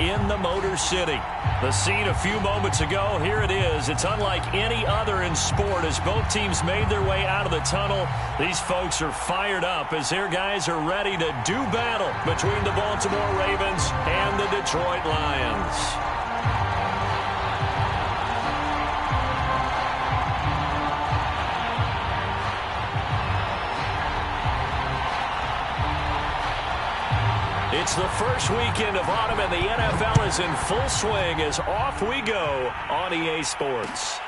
in the Motor City. The scene a few moments ago, here it is. It's unlike any other in sport as both teams made their way out of the tunnel. These folks are fired up as their guys are ready to do battle between the Baltimore Ravens and the Detroit Lions. It's the first weekend of autumn, and the NFL is in full swing as off we go on EA Sports.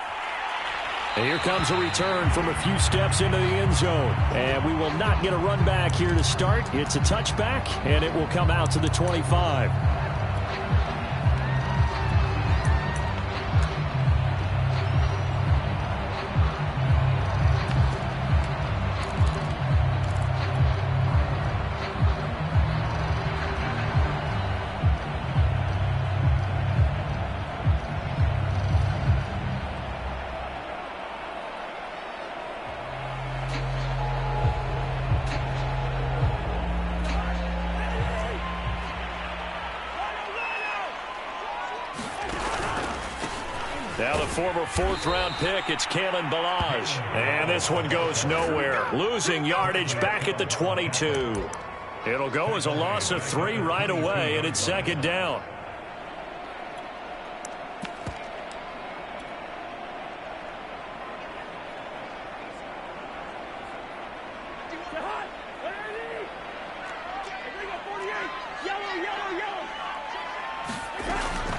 And here comes a return from a few steps into the end zone. And we will not get a run back here to start. It's a touchback, and it will come out to the 25. Now the former fourth-round pick, it's Kalen Ballage. And this one goes nowhere. Losing yardage back at the 22. It'll go as a loss of 3 right away, and it's second down.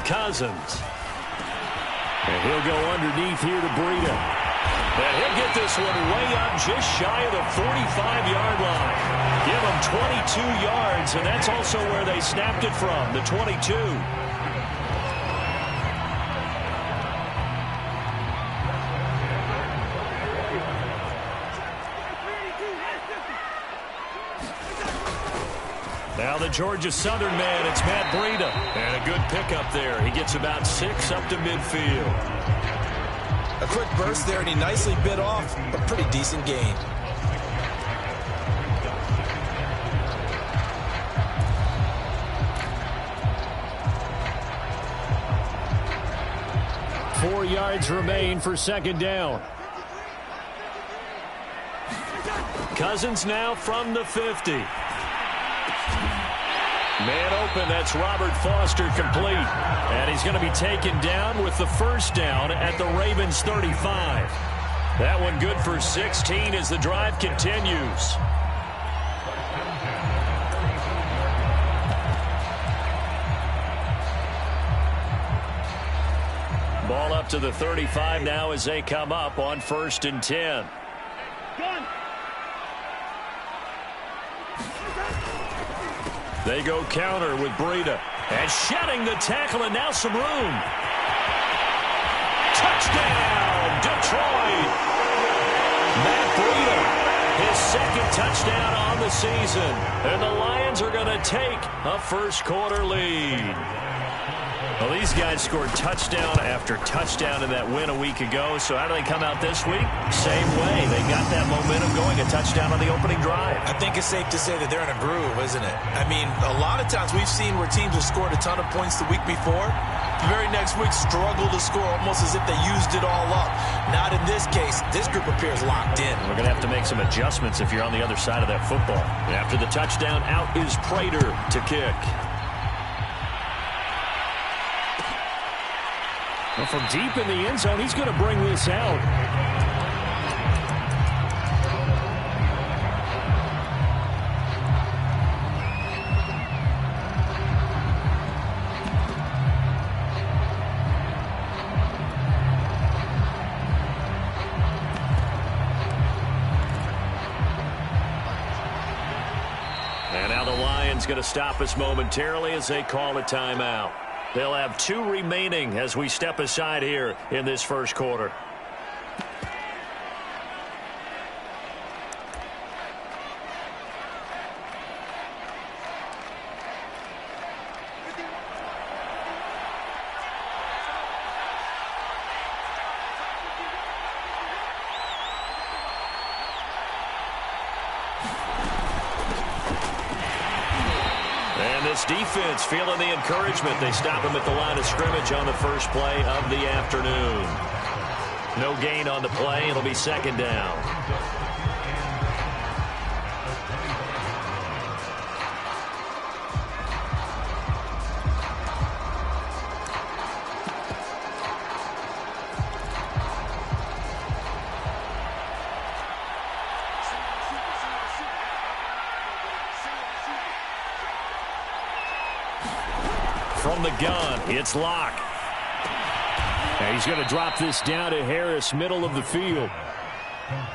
Cousins. And he'll go underneath here to Breida. And he'll get this one way up just shy of the 45-yard line. Give him 22 yards, and that's also where they snapped it from, the 22. Now the Georgia Southern man, it's Matt Breida. And a good pickup there. He gets about 6 up to midfield. A quick burst there, and he nicely bit off a pretty decent gain. Four yards remain for second down. Cousins now from the 50. Man open, that's Robert Foster complete. And he's going to be taken down with the first down at the Ravens 35. That one good for 16 as the drive continues. Ball up to the 35 now as they come up on 1st and 10. They go counter with Breida. And shedding the tackle, and now some room. Touchdown, Detroit! Matt Breida, his second touchdown on the season. And the Lions are going to take a first-quarter lead. Well, these guys scored touchdown after touchdown in that win a week ago. So how do they come out this week? Same way. They got that momentum going, a touchdown on the opening drive. I think it's safe to say that they're in a groove, isn't it? I mean, a lot of times we've seen where teams have scored a ton of points the week before. The very next week struggle to score almost as if they used it all up. Not in this case. This group appears locked in. We're going to have to make some adjustments if you're on the other side of that football. After the touchdown, out is Prater to kick. Well, from deep in the end zone, he's going to bring this out. And now the Lions going to stop us momentarily as they call a timeout. They'll have 2 remaining as we step aside here in this first quarter. Lions defense feeling the encouragement. They stop him at the line of scrimmage on the first play of the afternoon. No gain on the play. It'll be second down. From the gun, it's Locke. And he's going to drop this down to Harris, middle of the field.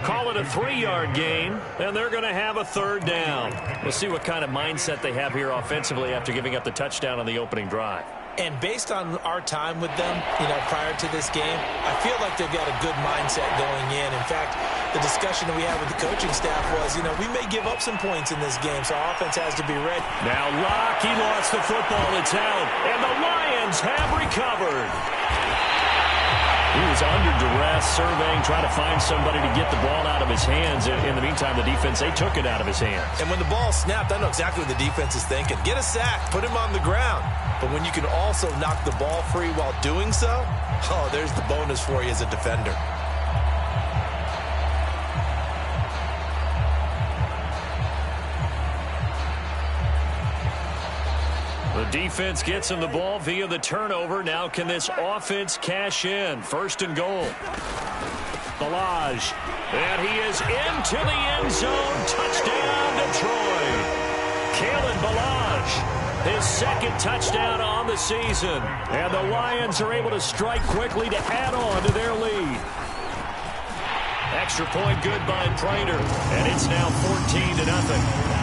Call it a 3-yard gain, and they're going to have a third down. We'll see what kind of mindset they have here offensively after giving up the touchdown on the opening drive. And based on our time with them, prior to this game, I feel like they've got a good mindset going in. In fact, the discussion that we had with the coaching staff was, we may give up some points in this game, so our offense has to be ready. Now Locke, he lost the football. It's out, and the Lions have recovered. He was under duress, surveying, trying to find somebody to get the ball out of his hands. In the meantime, the defense, they took it out of his hands. And when the ball snapped, I know exactly what the defense is thinking. Get a sack, put him on the ground. But when you can also knock the ball free while doing so, there's the bonus for you as a defender. The defense gets him the ball via the turnover. Now can this offense cash in? First and goal. Ballage. And he is into the end zone. Touchdown, Detroit. Kalen Ballage, his second touchdown on the season. And the Lions are able to strike quickly to add on to their lead. Extra point good by Prater. And it's now 14-0.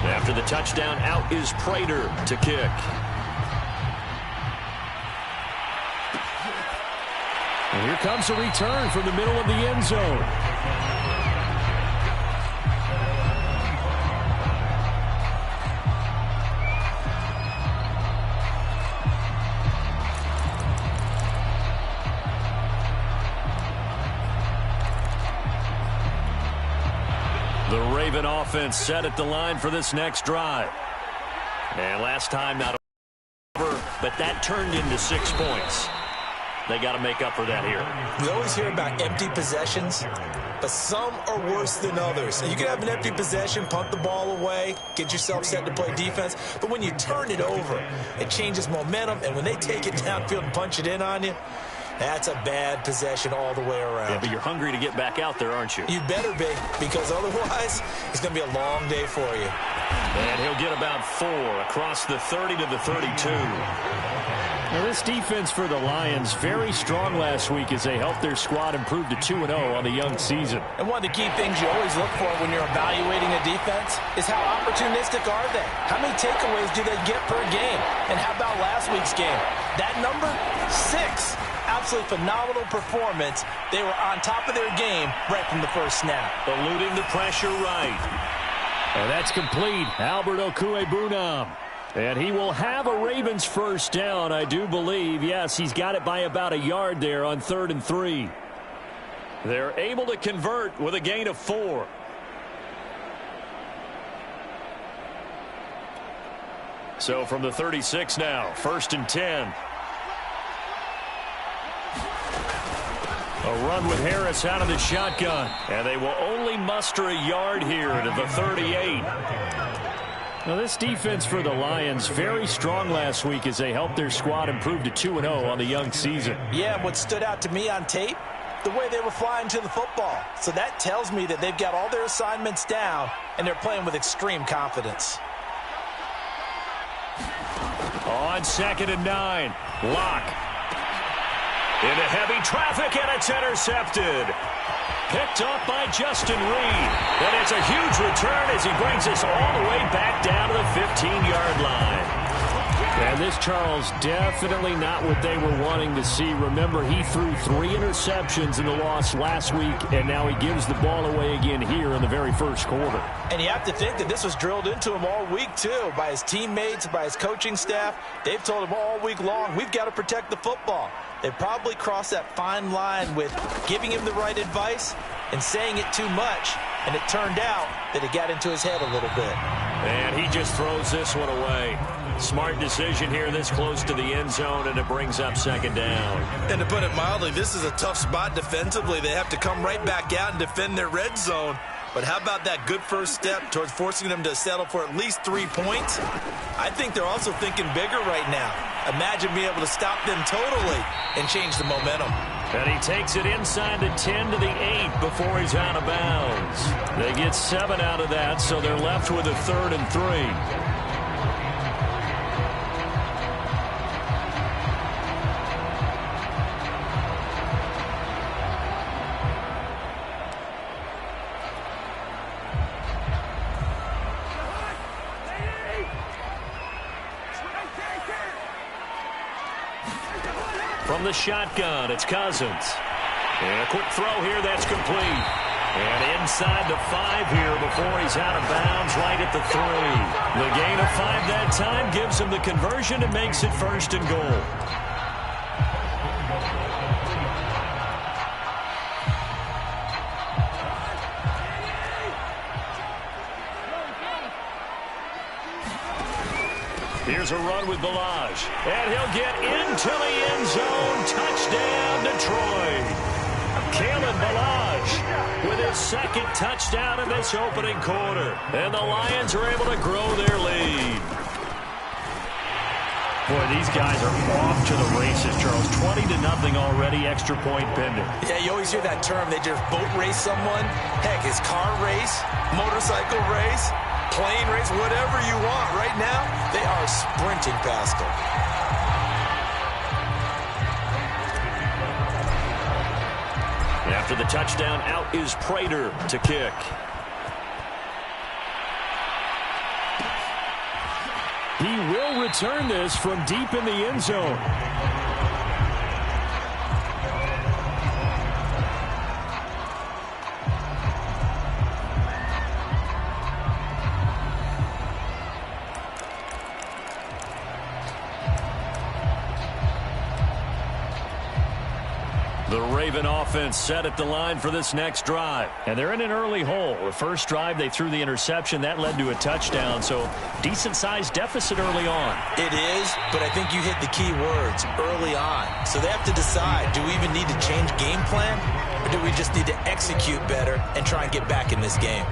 After the touchdown, out is Prater to kick. And here comes a return from the middle of the end zone. The Raven offense set at the line for this next drive. And last time not over, but that turned into 6 points. They got to make up for that here. We always hear about empty possessions, but some are worse than others. You can have an empty possession, punt the ball away, get yourself set to play defense, but when you turn it over, it changes momentum, and when they take it downfield and punch it in on you, that's a bad possession all the way around. Yeah, but you're hungry to get back out there, aren't you? You better be, because otherwise it's going to be a long day for you. And he'll get about 4 across the 30 to the 32. Now, this defense for the Lions, very strong last week as they helped their squad improve to 2-0 on the young season. And one of the key things you always look for when you're evaluating a defense is how opportunistic are they? How many takeaways do they get per game? And how about last week's game? That number, 6. Absolutely phenomenal performance. They were on top of their game right from the first snap. Eluding the pressure right. And that's complete. Albert Okwuegbunam. And he will have a Ravens first down, I do believe. Yes, he's got it by about a yard there on 3rd and 3. They're able to convert with a gain of 4. So from the 36 now, 1st and 10. A run with Harris out of the shotgun. And they will only muster a yard here to the 38. Now, this defense for the Lions, very strong last week as they helped their squad improve to 2-0 on the young season. Yeah, what stood out to me on tape, the way they were flying to the football. So that tells me that they've got all their assignments down, and they're playing with extreme confidence. On 2nd and 9, Locke. Into heavy traffic, and it's intercepted. Picked up by Justin Reed. And it's a huge return as he brings us all the way back down to the 15-yard line. And this, Charles, definitely not what they were wanting to see. Remember, he threw 3 interceptions in the loss last week, and now he gives the ball away again here in the very first quarter. And you have to think that this was drilled into him all week, too, by his teammates, by his coaching staff. They've told him all week long, we've got to protect the football. They probably crossed that fine line with giving him the right advice and saying it too much, and it turned out that it got into his head a little bit. And he just throws this one away. Smart decision here this close to the end zone, and it brings up second down. And to put it mildly, this is a tough spot defensively. They have to come right back out and defend their red zone. But how about that good first step towards forcing them to settle for at least 3 points? I think they're also thinking bigger right now. Imagine being able to stop them totally and change the momentum. And he takes it inside the 10 to the 8 before he's out of bounds. They get 7 out of that, so they're left with a 3rd and 3. From the shotgun, it's Cousins. And a quick throw here, that's complete. And inside the 5 here before he's out of bounds right at the 3. The gain of 5 that time gives him the conversion and makes it 1st and goal. Here's a run with Ballage. And he'll get into the end zone. Touchdown, Detroit. Kalen Ballage with his 2nd touchdown in this opening quarter. And the Lions are able to grow their lead. Boy, these guys are off to the races, Charles. 20-0 already, extra point pending. Yeah, you always hear that term. They just boat race someone. Heck, it's car race, motorcycle race, plane race, whatever you want. Right now, they are sprinting past them. After the touchdown, out is Prater to kick. He will return this from deep in the end zone. The Raven offense set at the line for this next drive. And they're in an early hole. The first drive, they threw the interception. That led to a touchdown, so decent-sized deficit early on. It is, but I think you hit the key words, early on. So they have to decide, do we even need to change game plan, or do we just need to execute better and try and get back in this game?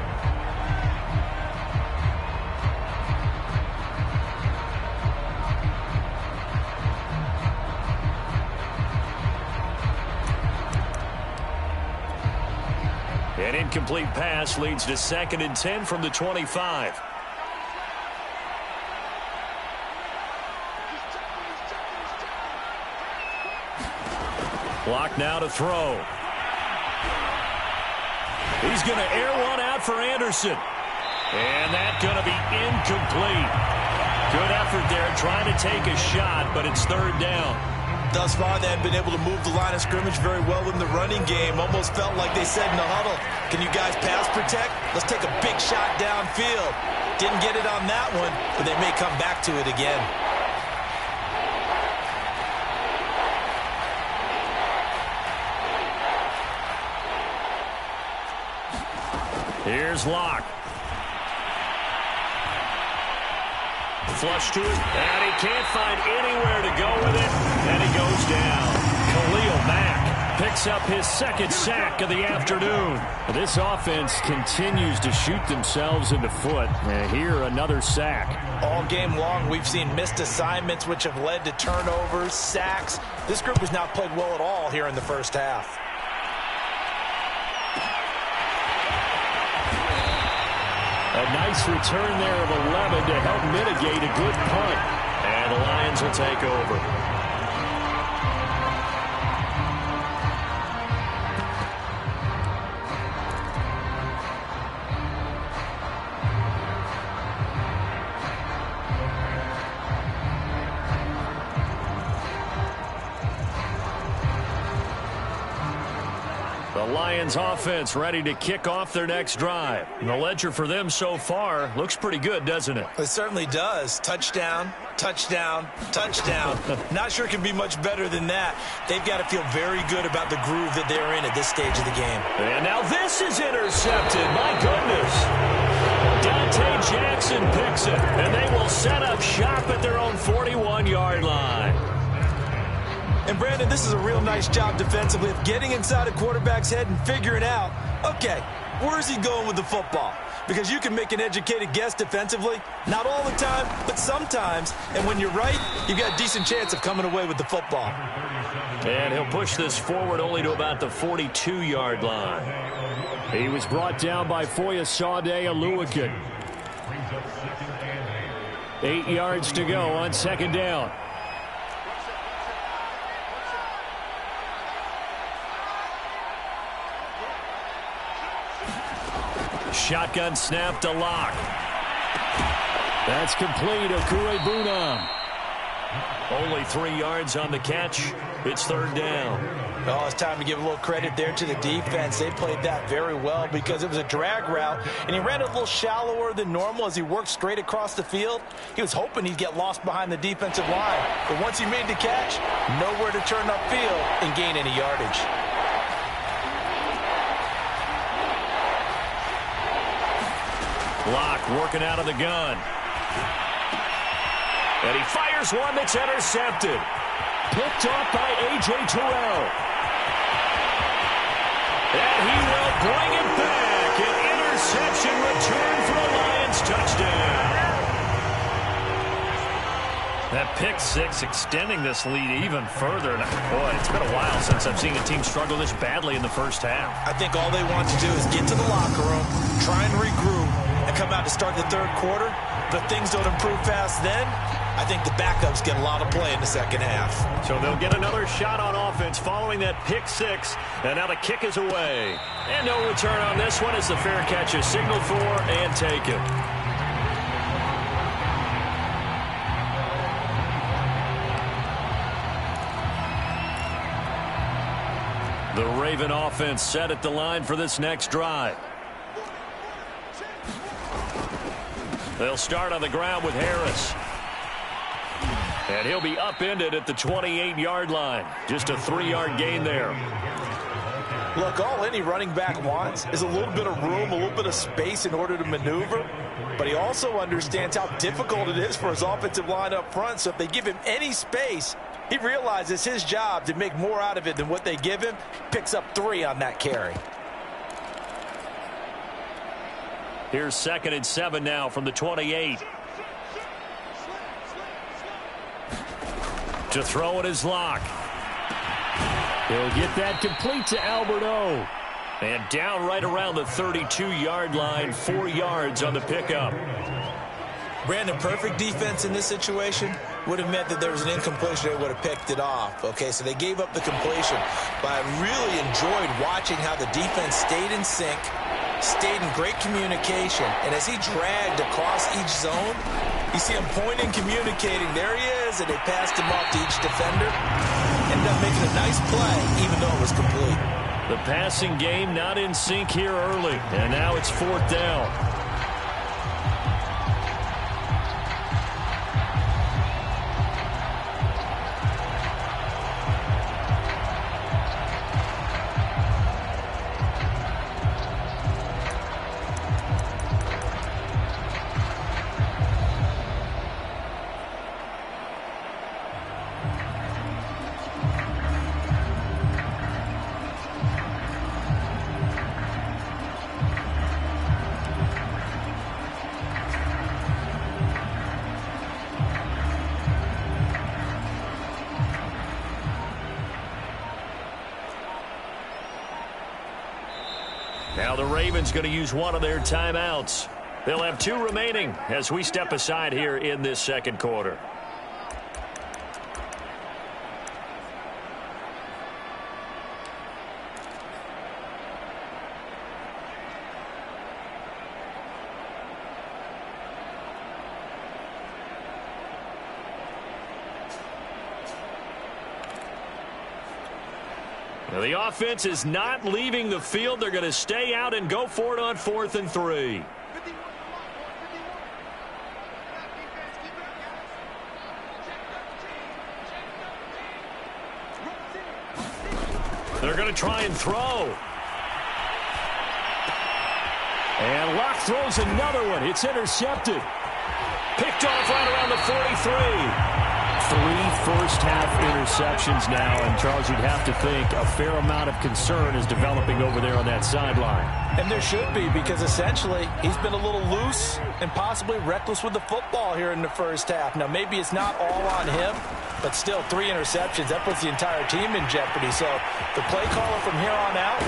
An incomplete pass leads to 2nd and 10 from the 25. Block now to throw. He's going to air one out for Anderson. And that's going to be incomplete. Good effort there trying to take a shot, but it's 3rd down. Thus far, they have been able to move the line of scrimmage very well in the running game. Almost felt like they said in the huddle, can you guys pass protect? Let's take a big shot downfield. Didn't get it on that one, but they may come back to it again. Here's Locke. Flush to it, and he can't find anywhere to go with it, and he goes down. Khalil Mack picks up his 2nd sack of the afternoon. This offense continues to shoot themselves in the foot, and here another sack. All game long, we've seen missed assignments, which have led to turnovers, sacks. This group has not played well at all here in the first half. A nice return there of 11 to help mitigate a good punt. And the Lions will take over. The Lions offense ready to kick off their next drive. And the ledger for them so far looks pretty good, doesn't it? It certainly does. Touchdown, touchdown, touchdown. Not sure it can be much better than that. They've got to feel very good about the groove that they're in at this stage of the game. And now this is intercepted. My goodness. Dante Jackson picks it, and they will set up shop at their own 41-yard line. And, Brandon, this is a real nice job defensively of getting inside a quarterback's head and figuring out, okay, where's he going with the football? Because you can make an educated guess defensively. Not all the time, but sometimes. And when you're right, you've got a decent chance of coming away with the football. And he'll push this forward only to about the 42-yard line. He was brought down by Foyesade Oluwakan. 8 yards to go on second down. Shotgun snap to Locke. That's complete. Okuegbunam. Only 3 yards on the catch. It's third down. Oh, it's time to give a little credit there to the defense. They played that very well because it was a drag route, and he ran it a little shallower than normal as he worked straight across the field. He was hoping he'd get lost behind the defensive line, but once he made the catch, nowhere to turn upfield and gain any yardage. Locke working out of the gun. And he fires one that's intercepted. Picked off by A.J. Terrell. And he will bring it back. An interception return for the Lions touchdown. That pick six extending this lead even further. Boy, it's been a while since I've seen a team struggle this badly in the first half. I think all they want to do is get to the locker room, try and regroup, and come out to start the third quarter. But if things don't improve fast then, I think the backups get a lot of play in the second half. So they'll get another shot on offense following that pick six. And now the kick is away. And no return on this one as the fair catch is signaled for and taken. The Raven offense set at the line for this next drive. They'll start on the ground with Harris. And he'll be upended at the 28-yard line. Just a 3-yard gain there. Look, all any running back wants is a little bit of room, a little bit of space in order to maneuver. But he also understands how difficult it is for his offensive line up front. So if they give him any space, he realizes his job to make more out of it than what they give him. Picks up 3 on that carry. Here's 2nd and 7 now from the 28. To throw it is Locke. He'll get that complete to Alberto. And down right around the 32-yard line, 4 yards on the pickup. Brandon, perfect defense in this situation would have meant that there was an incompletion. They would have picked it off. Okay, so they gave up the completion. But I really enjoyed watching how the defense stayed in sync, stayed in great communication. And as he dragged across each zone, you see him pointing, communicating. There he is, and they passed him off to each defender. Ended up making a nice play, even though it was complete. The passing game not in sync here early. And now it's 4th down. Now the Ravens going to use one of their timeouts. They'll have 2 remaining as we step aside here in this second quarter. Now, the offense is not leaving the field. They're going to stay out and go for it on 4th and 3. They're going to try and throw. And Locke throws another one. It's intercepted. Picked off right around the 43. 3 first-half interceptions now, and Charles, you'd have to think a fair amount of concern is developing over there on that sideline. And there should be, because essentially he's been a little loose and possibly reckless with the football here in the first half. Now, maybe it's not all on him, but still 3 interceptions. That puts the entire team in jeopardy. So the play caller from here on out,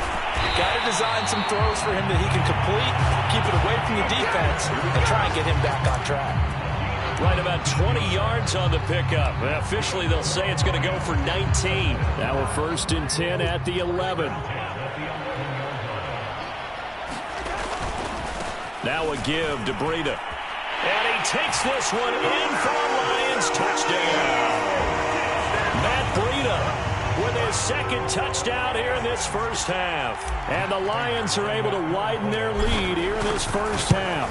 got to design some throws for him that he can complete, keep it away from the defense, and try and get him back on track. Right about 20 yards on the pickup. Officially, they'll say it's going to go for 19. Now a 1st and 10 at the 11. Now a give to Breida. And he takes this one in for a Lions touchdown. Matt Breida with his 2nd touchdown here in this first half. And the Lions are able to widen their lead here in this first half.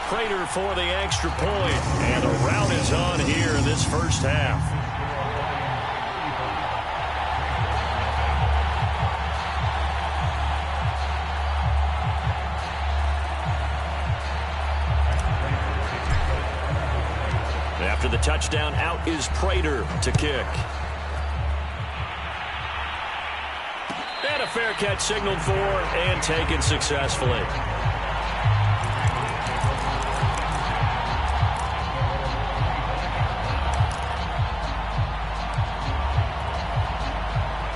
Prater for the extra point, and the rout is on here in this first half. After the touchdown, out is Prater to kick. And a fair catch signaled for and taken successfully.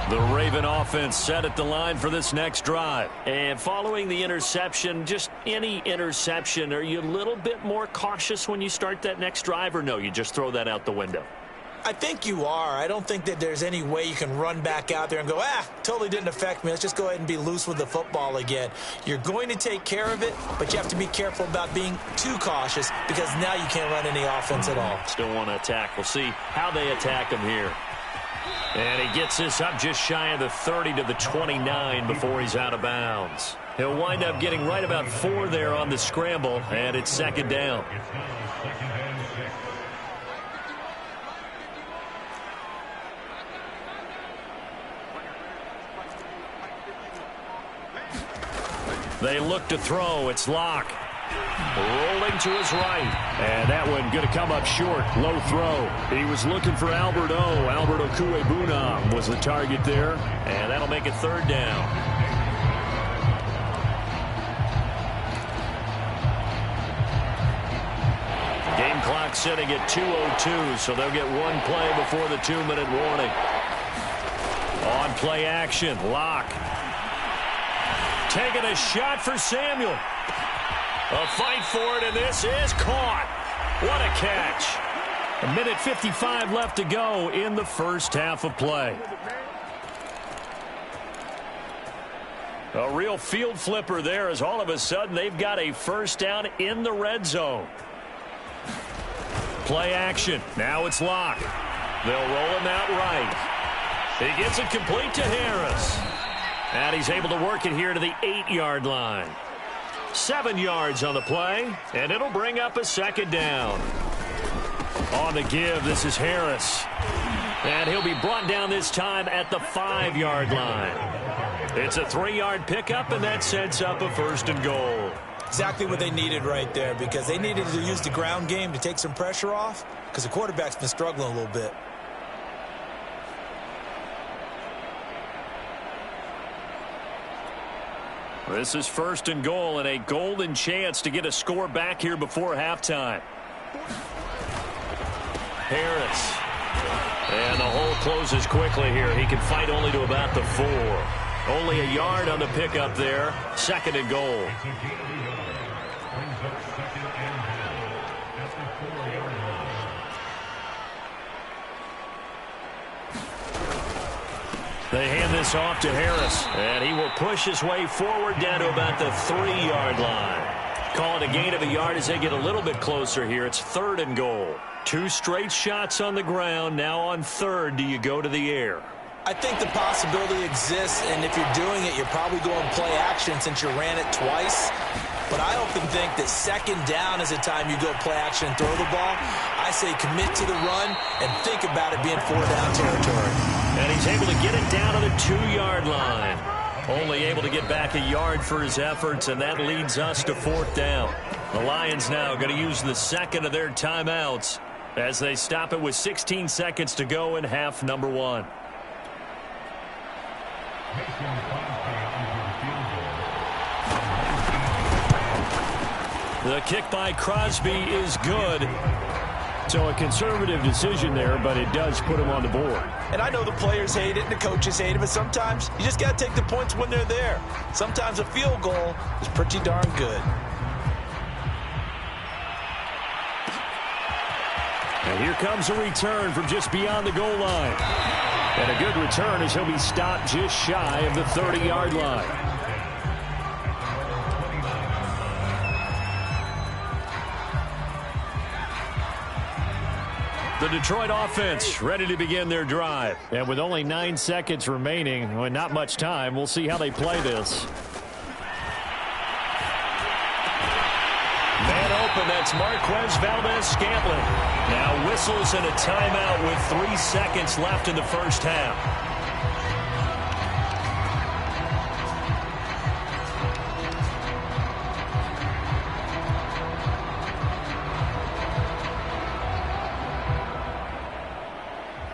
The Raven offense set at the line for this next drive. And following the interception, just any interception, are you a little bit more cautious when you start that next drive, or no, you just throw that out the window? I think you are. I don't think that there's any way you can run back out there and go, totally didn't affect me. Let's just go ahead and be loose with the football again. You're going to take care of it, but you have to be careful about being too cautious, because now you can't run any offense at all. Still want to attack. We'll see how they attack him here. And he gets this up just shy of the 30 to the 29 before he's out of bounds. He'll wind up getting right about 4 there on the scramble, and it's 2nd down. They look to throw. It's Locke. Rolling to his right. And that one going to come up short. Low throw. He was looking for Albert O. Albert Okwuegbunam was the target there. And that'll make it 3rd down. Game clock sitting at 2:02, so they'll get 1 play before the 2-minute warning. On play action, Locke. Taking a shot for Samuel. A fight for it, and this is caught. What a catch. 1:55 left to go in the first half of play. A real field flipper there, as all of a sudden they've got a first down in the red zone. Play action. Now it's Locke. They'll roll him out right. He gets it complete to Harris. And he's able to work it here to the 8-yard line. 7 yards on the play, and it'll bring up a 2nd down. On the give, this is Harris. And he'll be brought down this time at the 5-yard line. It's a 3-yard pickup, and that sets up a 1st and goal. Exactly what they needed right there, because they needed to use the ground game to take some pressure off, because the quarterback's been struggling a little bit. This is 1st and goal, and a golden chance to get a score back here before halftime. Harris. And the hole closes quickly here. He can fight only to about the 4. Only a yard on the pickup there. 2nd and goal. They hand this off to Harris, and he will push his way forward down to about the 3-yard line. Call it a gain of a yard as they get a little bit closer here. It's 3rd and goal. 2 straight shots on the ground. Now on 3rd, do you go to the air? I think the possibility exists, and if you're doing it, you're probably going play action since you ran it twice. But I often think that second down is the time you go play action and throw the ball. I say commit to the run and think about it being 4-down territory. And he's able to get it down to the 2-yard line. Only able to get back a yard for his efforts, and that leads us to 4th down. The Lions now going to use the second of their timeouts as they stop it with 16 seconds to go in half number 1. The kick by Crosby is good. So a conservative decision there, but it does put him on the board. And I know the players hate it and the coaches hate it, but sometimes you just got to take the points when they're there. Sometimes a field goal is pretty darn good. And here comes a return from just beyond the goal line. And a good return as he'll be stopped just shy of the 30-yard line. The Detroit offense ready to begin their drive. And with only 9 seconds remaining, and not much time, we'll see how they play this. Man open, that's Marquez Valdes-Scantling. Now whistles and a timeout with 3 seconds left in the first half.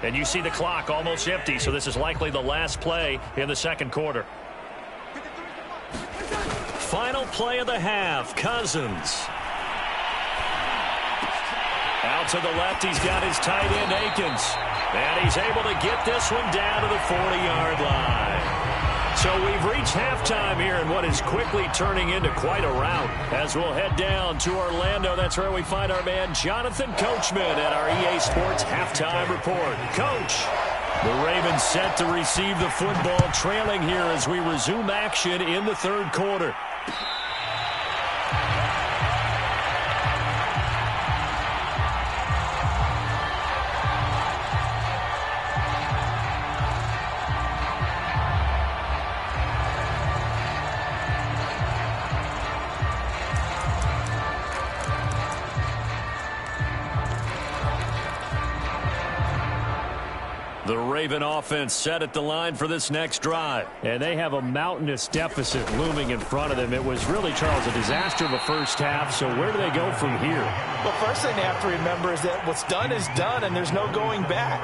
And you see the clock almost empty, so this is likely the last play in the second quarter. Final play of the half, Cousins. Out to the left, he's got his tight end, Akins. And he's able to get this one down to the 40-yard line. So we've reached halftime here in what is quickly turning into quite a rout. As we'll head down to Orlando, that's where we find our man Jonathan Coachman at our EA Sports Halftime Report. Coach, the Ravens set to receive the football, trailing here as we resume action in the third quarter. The Raven offense set at the line for this next drive. And they have a mountainous deficit looming in front of them. It was really, Charles, a disaster of a first half. So where do they go from here? Well, first thing they have to remember is that what's done is done, and there's no going back.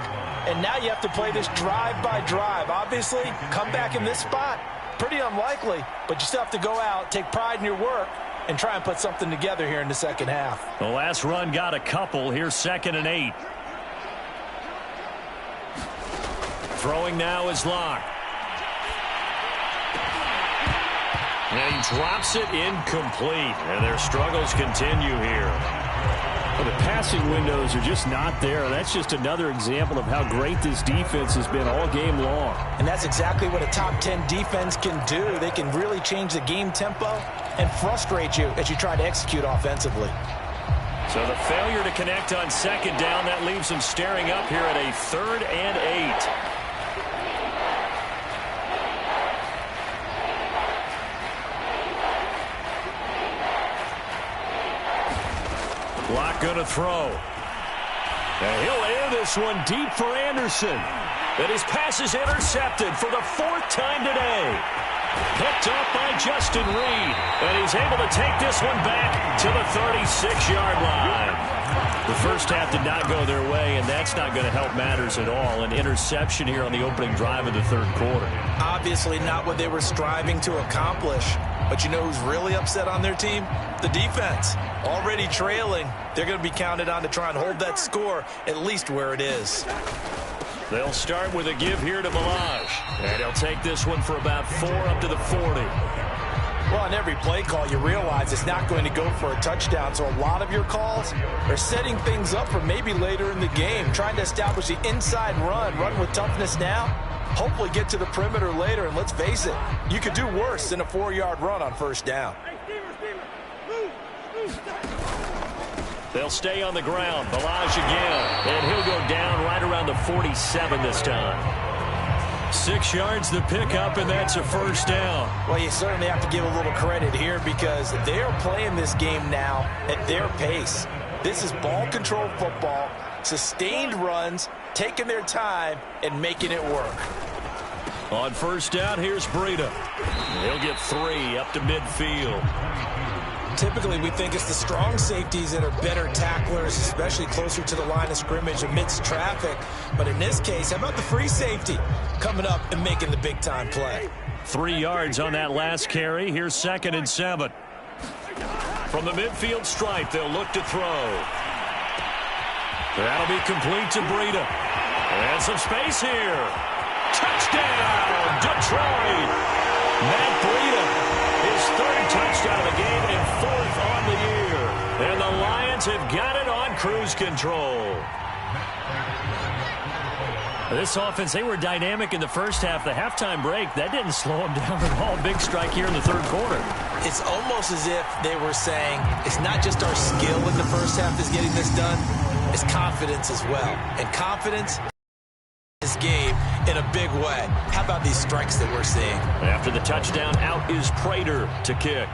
And now you have to play this drive by drive. Obviously, come back in this spot, pretty unlikely. But you still have to go out, take pride in your work, and try and put something together here in the second half. The last run got a couple. Here's 2nd and 8. Throwing now is Locke. And he drops it incomplete. And their struggles continue here. Well, the passing windows are just not there. That's just another example of how great this defense has been all game long. And that's exactly what a top 10 defense can do. They can really change the game tempo and frustrate you as you try to execute offensively. So the failure to connect on second down, that leaves them staring up here at a 3rd and 8. Locke going to throw. And he'll air this one deep for Anderson. And his pass is intercepted for the 4th time today. Picked up by Justin Reed. And he's able to take this one back to the 36-yard line. The first half did not go their way, and that's not going to help matters at all. An interception here on the opening drive of the third quarter. Obviously not what they were striving to accomplish. But you know who's really upset on their team? The defense. Already trailing. They're going to be counted on to try and hold that score at least where it is. They'll start with a give here to Ballage. And he'll take this one for about 4 up to the 40. Well, on every play call, you realize it's not going to go for a touchdown. So a lot of your calls are setting things up for maybe later in the game, trying to establish the inside run with toughness now. Hopefully get to the perimeter later, and let's face it, you could do worse than a 4-yard run on first down. They'll stay on the ground. Ballage again, and he'll go down right around the 47 this time. 6 yards to pick up, and that's a first down. Well, you certainly have to give a little credit here because they're playing this game now at their pace. This is ball control football, sustained runs, taking their time, and making it work. On first down, here's Breida. He'll get 3 up to midfield. Typically, we think it's the strong safeties that are better tacklers, especially closer to the line of scrimmage amidst traffic. But in this case, how about the free safety coming up and making the big-time play? 3 yards on that last carry. Here's 2nd and 7. From the midfield stripe, they'll look to throw. That'll be complete to Breida. And some space here. Touchdown, Detroit! Matt Breida. His 3rd touchdown of the game and 4th on the year. And the Lions have got it on cruise control. This offense, they were dynamic in the first half. The halftime break, that didn't slow them down at all. Big strike here in the 3rd quarter. It's almost as if they were saying, it's not just our skill in the first half that's getting this done, it's confidence as well. And confidence this game in a big way. How about these strikes that we're seeing? After the touchdown, out is Prater to kick.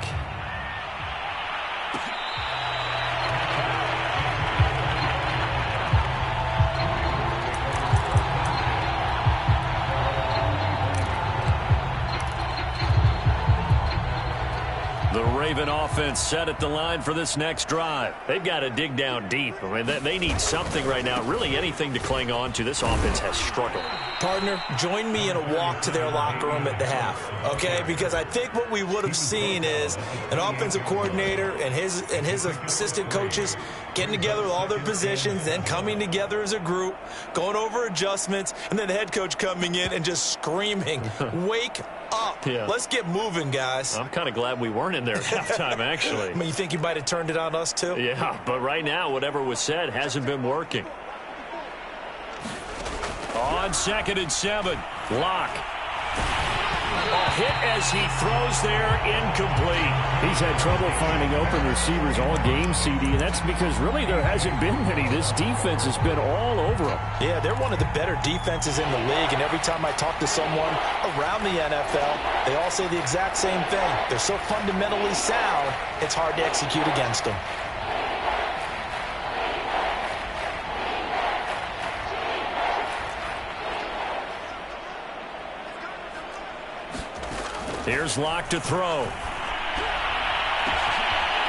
The Raven offense set at the line for this next drive. They've got to dig down deep. I mean, they need something right now, really anything to cling on to. This offense has struggled. Partner, join me in a walk to their locker room at the half, okay? Because I think what we would have seen is an offensive coordinator and his assistant coaches getting together with all their positions, then coming together as a group, going over adjustments, and then the head coach coming in and just screaming, wake up. Yeah. Let's get moving, guys. I'm kind of glad we weren't in there at halftime, actually. I mean, you think you might have turned it on us, too? Yeah, but right now, whatever was said hasn't been working. On 2nd and 7, Locke. A hit as he throws there, incomplete. He's had trouble finding open receivers all game, CD, and that's because really there hasn't been many. This defense has been all over them. Yeah, they're one of the better defenses in the league, and every time I talk to someone around the NFL, they all say the exact same thing. They're so fundamentally sound, it's hard to execute against them. Here's Locke to throw.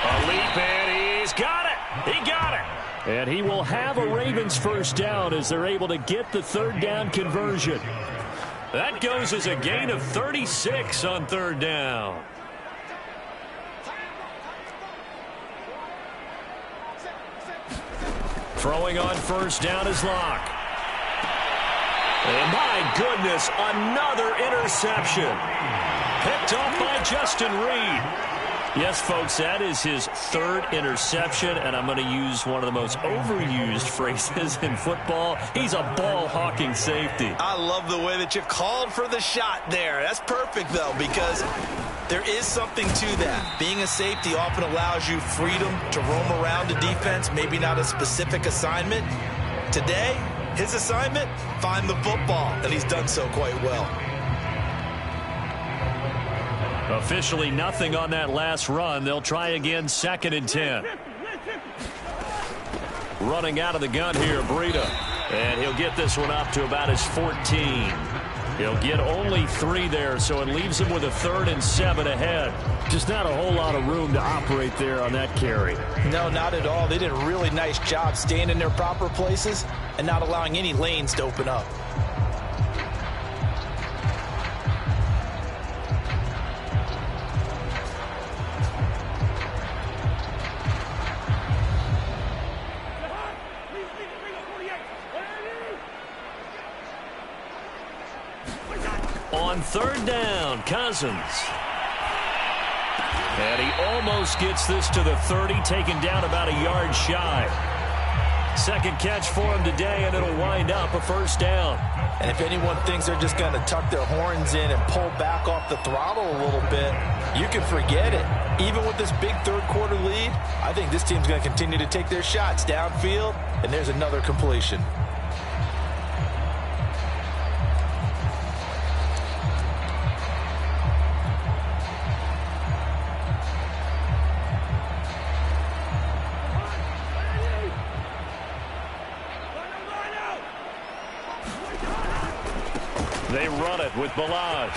A leap, and he's got it. He got it. And he will have a Ravens first down as they're able to get the 3rd down conversion. That goes as a gain of 36 on 3rd down. Throwing on first down is Locke. And my goodness, another interception. Picked off by Justin Reed. Yes, folks, that is his 3rd interception, and I'm going to use one of the most overused phrases in football. He's a ball-hawking safety. I love the way that you called for the shot there. That's perfect, though, because there is something to that. Being a safety often allows you freedom to roam around a defense, maybe not a specific assignment. Today, his assignment, find the football, and he's done so quite well. Officially nothing on that last run. They'll try again, 2nd and 10. Running out of the gun here, Breida. And he'll get this one up to about his 14. He'll get only 3 there, so it leaves him with a 3rd and 7 ahead. Just not a whole lot of room to operate there on that carry. No, not at all. They did a really nice job staying in their proper places and not allowing any lanes to open up. On 3rd down, Cousins. And he almost gets this to the 30, taken down about a yard shy. 2nd catch for him today, and it'll wind up a first down. And if anyone thinks they're just going to tuck their horns in and pull back off the throttle a little bit, you can forget it. Even with this big 3rd quarter lead, I think this team's going to continue to take their shots downfield, and there's another completion. They run it with Ballage.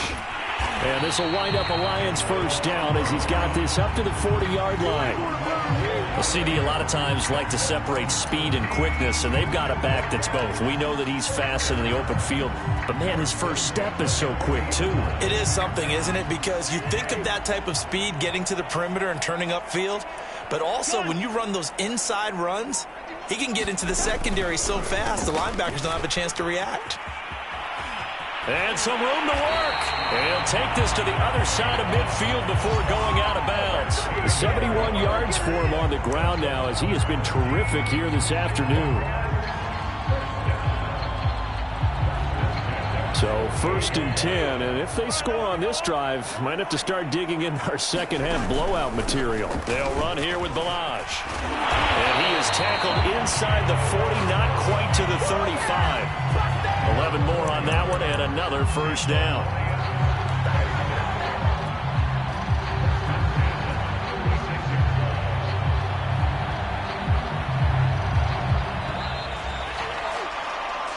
And this will wind up a Lions first down as he's got this up to the 40-yard line. Well, CD a lot of times like to separate speed and quickness, and they've got a back that's both. We know that he's fast in the open field, but, man, his first step is so quick, too. It is something, isn't it? Because you think of that type of speed getting to the perimeter and turning upfield, but also when you run those inside runs, he can get into the secondary so fast the linebackers don't have a chance to react. And some room to work. And he'll take this to the other side of midfield before going out of bounds. 71 yards for him on the ground now as he has been terrific here this afternoon. So 1st and 10, and if they score on this drive, might have to start digging in our second-half blowout material. They'll run here with Ballage. And he is tackled inside the 40, not quite to the 35. 11 more on that one, and another first down.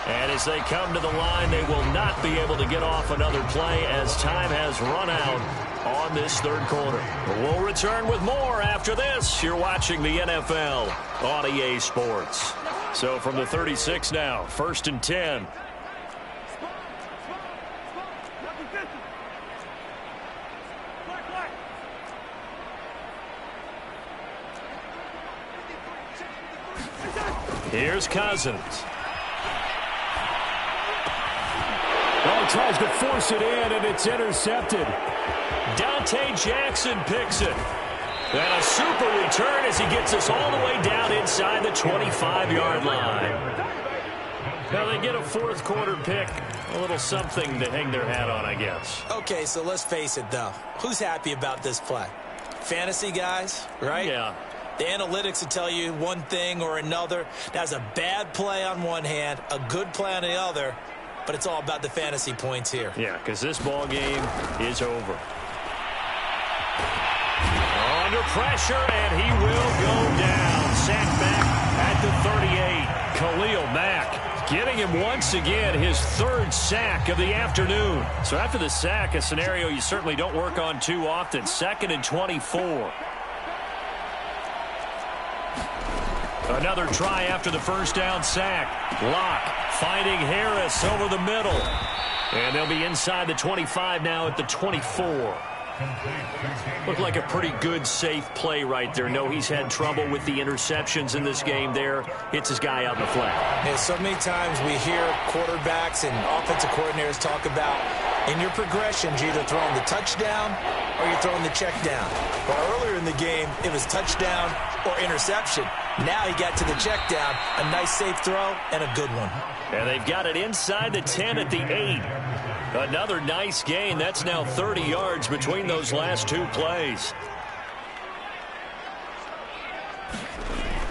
And as they come to the line, they will not be able to get off another play as time has run out on this third quarter. We'll return with more after this. You're watching the NFL on EA Sports. So from the 36 now, 1st and 10. Here's Cousins. Oh, tries to force it in, and it's intercepted. Dante Jackson picks it. And a super return as he gets us all the way down inside the 25-yard line. Now they get a fourth quarter pick. A little something to hang their hat on, I guess. Okay, so let's face it, though. Who's happy about this play? Fantasy guys, right? Yeah. The analytics will tell you one thing or another. That's a bad play on one hand, a good play on the other, but it's all about the fantasy points here. Yeah, because this ball game is over. Under pressure, and he will go down. Sacked back at the 38. Khalil Mack getting him once again his third sack of the afternoon. So after the sack, a scenario you certainly don't work on too often. 2nd and 24. Another try after the first down sack. Locke finding Harris over the middle. And they'll be inside the 25 now at the 24. Looked like a pretty good, safe play right there. No, he's had trouble with the interceptions in this game there. Hits his guy out in the flat. Yeah, so many times we hear quarterbacks and offensive coordinators talk about in your progressions, you're either throwing the touchdown or you're throwing the check down. But earlier in the game, it was touchdown or interception. Now he got to the check down, a nice safe throw, and a good one. And they've got it inside the 10 at the 8. Another nice gain. That's now 30 yards between those last two plays.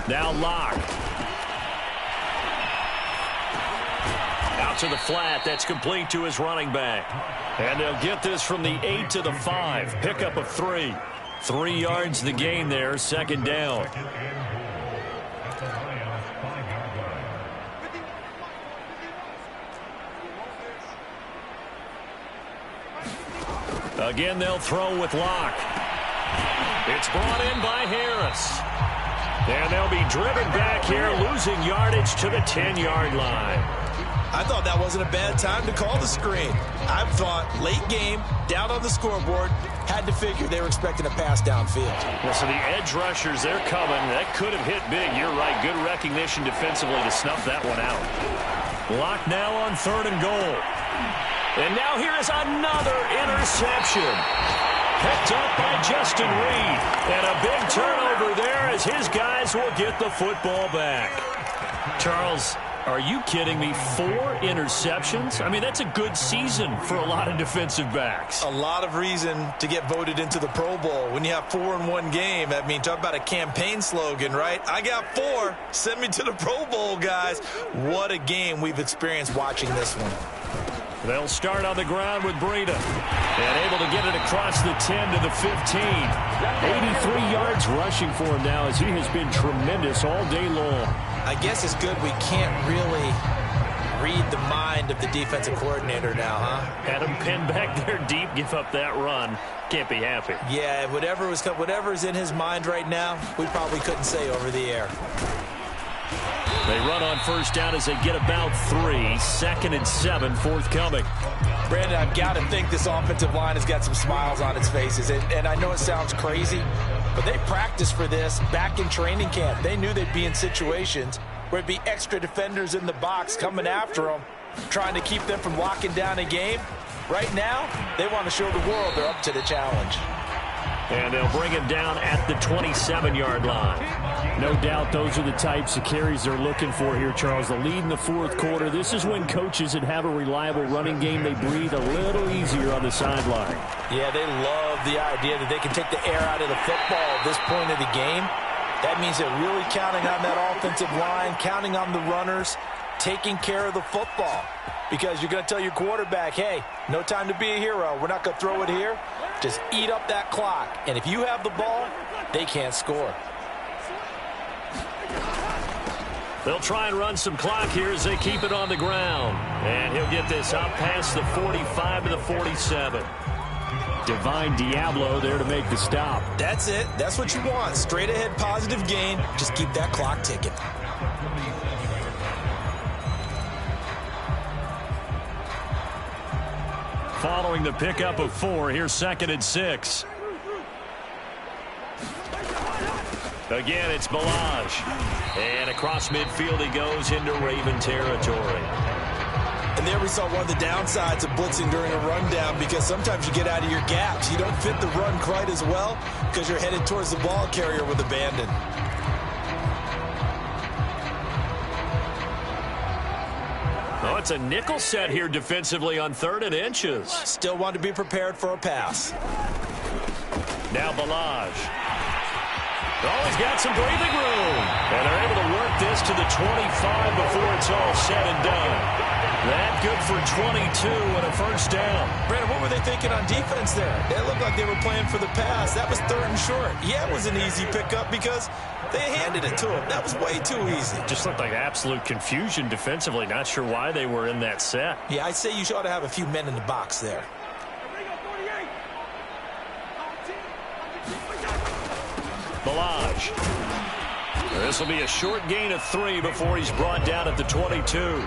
Now Locke. Out to the flat. That's complete to his running back. And they'll get this from the 8 to the 5. Pickup of 3. 3 yards the gain there. 2nd down. Again, they'll throw with Locke. It's brought in by Harris. And they'll be driven back here, losing yardage to the 10-yard line. I thought that wasn't a bad time to call the screen. I thought late game, down on the scoreboard, had to figure they were expecting a pass downfield. Well, so the edge rushers, they're coming. That could have hit big. You're right. Good recognition defensively to snuff that one out. Locke now on 3rd and goal. And now here is another interception. Picked up by Justin Reed. And a big turnover there as his guys will get the football back. Charles, are you kidding me? 4 interceptions? I mean, that's a good season for a lot of defensive backs. A lot of reason to get voted into the Pro Bowl. When you have 4 in one game, I mean, talk about a campaign slogan, right? I got 4. Send me to the Pro Bowl, guys. What a game we've experienced watching this one. They'll start on the ground with Breida. And able to get it across the 10 to the 15. 83 yards rushing for him now as he has been tremendous all day long. I guess it's good we can't really read the mind of the defensive coordinator now, huh? Had him pinned back there deep, give up that run. Can't be happy. Yeah, whatever's in his mind right now, we probably couldn't say over the air. They run on first down as they get about 3. 2nd and 7 forthcoming. Brandon, I've got to think this offensive line has got some smiles on its faces. And I know it sounds crazy, but they practiced for this back in training camp. They knew they'd be in situations where there'd be extra defenders in the box coming after them, trying to keep them from locking down a game. Right now, they want to show the world they're up to the challenge. And they'll bring him down at the 27-yard line. No doubt those are the types of carries they're looking for here, Charles. The lead in the fourth quarter. This is when coaches that have a reliable running game, they breathe a little easier on the sideline. Yeah, they love the idea that they can take the air out of the football at this point of the game. That means they're really counting on that offensive line, counting on the runners, taking care of the football. Because you're going to tell your quarterback, hey, no time to be a hero. We're not going to throw it here. Just eat up that clock. And if you have the ball, they can't score. They'll try and run some clock here as they keep it on the ground. And he'll get this up past the 45 to the 47. Divine Diablo there to make the stop. That's it. That's what you want. Straight ahead positive gain. Just keep that clock ticking. Following the pickup of 4, here's 2nd and 6. Again, it's Ballage. And across midfield he goes into Raven territory. And there we saw one of the downsides of blitzing during a rundown, because sometimes you get out of your gaps. You don't fit the run quite as well because you're headed towards the ball carrier with abandon. Oh, it's a nickel set here defensively on 3rd and inches. Still want to be prepared for a pass. Now Ballage. Oh, he's got some breathing room. And they're able to work this to the 25 before it's all said and done. That good for 22 and a first down. Brandon, what were they thinking on defense there? It looked like they were playing for the pass. That was 3rd and short. Yeah, it was an easy pickup because they handed it to him. That was way too easy. Just looked like absolute confusion defensively. Not sure why they were in that set. Yeah, I'd say you ought to have a few men in the box there. Ballage. This will be a short gain of 3 before he's brought down at the 22.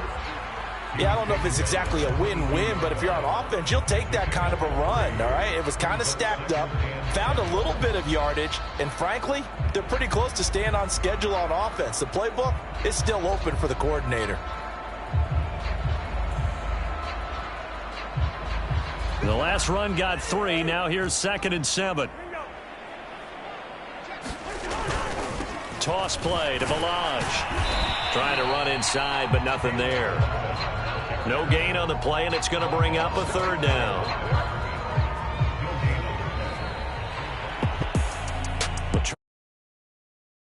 Yeah, I don't know if it's exactly a win-win, but if you're on offense, you'll take that kind of a run, all right? It was kind of stacked up, found a little bit of yardage, and frankly, they're pretty close to staying on schedule on offense. The playbook is still open for the coordinator. The last run got 3. Now here's 2nd and 7. Toss play to Ballage. Trying to run inside, but nothing there. No gain on the play, and it's going to bring up a 3rd down.